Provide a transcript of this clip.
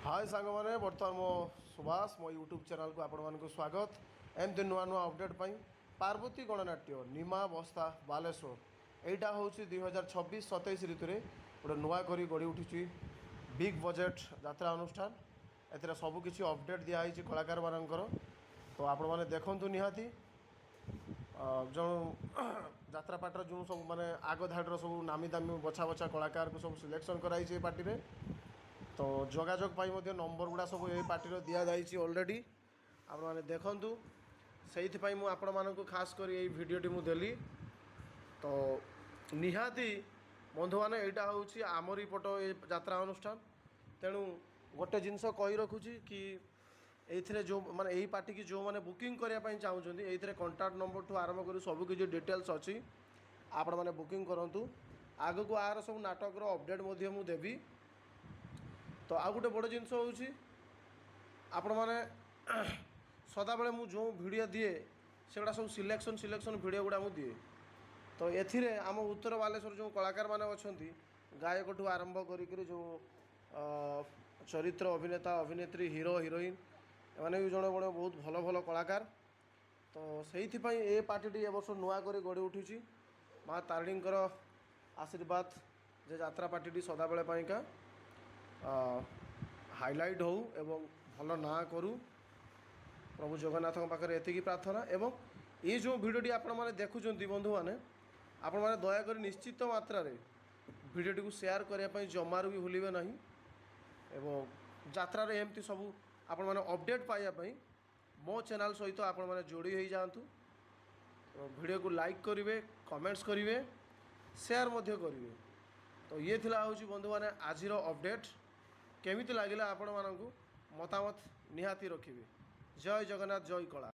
हाय सांग मैंने बर्तमान मो सुभाष मो यूट्यूब चैनल को आपण मानक स्वागत एमती नुआ नुआ अपडेट पाई पार्वती गणनाट्य निमा बस्ता बालेश्वर यहाँ हूँ 2026-27 ऋतु में गोटे नुआ करी गढ़ी उठी बिग बजेट यात्रा अनुष्ठान ए सबकि अपडेट दिखाई कलाकार मानकर तो आपण मैंने देखु निहाती जो यात्रा पार्टर जो सब माने आग धाड़ सब नामी दामी बछा बछा कलाकार को सब सिलेक्शन कराई पार्टी में तो जोगाजोग पाई नंबर गुड़ा सब ये पार्टी दि जाइए ऑलरेडी आप मैंने देखु से आपण मानक खास कर ये भिडटी मुझे देली तो निहाती बंधु मैंने यहाँ हूँ आमरी पट ये यात्रा अनुष्ठान तेणु गोटे जिनस कही रखुची कि ये जो माने यही पार्टी की जो मैंने बुकिंग करने चाहूँगी ये कंटाक्ट नंबर ठू आरंभ कर सबकि डिटेल्स अच्छी आपण मैंने बुकिंग करूँ आग को आर सब नाटक अपडेट मुझे देवी तो आउ गोटे बड़ जिनस हूँ आपण मैंने सदाबले मु जो वीडियो दिए से गुड़ा सब सिलेक्शन वीडियो गुड़ा मुझे दिए तो एथिरे आम उत्तर बालेश्वर जो कलाकार माने अछंती गायक ठू आरंभ करी जो चरित्र अभिनेता अभिनेत्री हीरो हिरोइन एमाने भी जड़े बड़े बहुत भल भल कलाकार तो से ये पार्टी ए वर्ष नुआ कर गढ़ी उठी माँ तारिणी आशीर्वाद जे यात्रा पार्टी सदाबले पाइका हाइलाइट हो एवं भल ना करूँ प्रभु जगन्नाथ पाखे एति प्रार्थना एवं ये जो भिडियोटी आपण मैंने देखुं बंधु मैंने आपण मैंने दयाकोरी निश्चित मात्रा भिडियोटी को शेयर करने जमार भी भूलें ना एवं यात्रा एमती सब आपण मैंने अपडेट पाइबापी मो चैनल सहित आपण मैंने जोड़ी हो जातु वीडियो को लाइक करेंगे कमेंट्स करेंगे शेयर करेंगे तो ये थिला हूँ बंधु मैंने आजिर अपडेट केमिति लागिला आपण मानकु मतामत निहाती रखिबे। जय जगन्नाथ जय कला।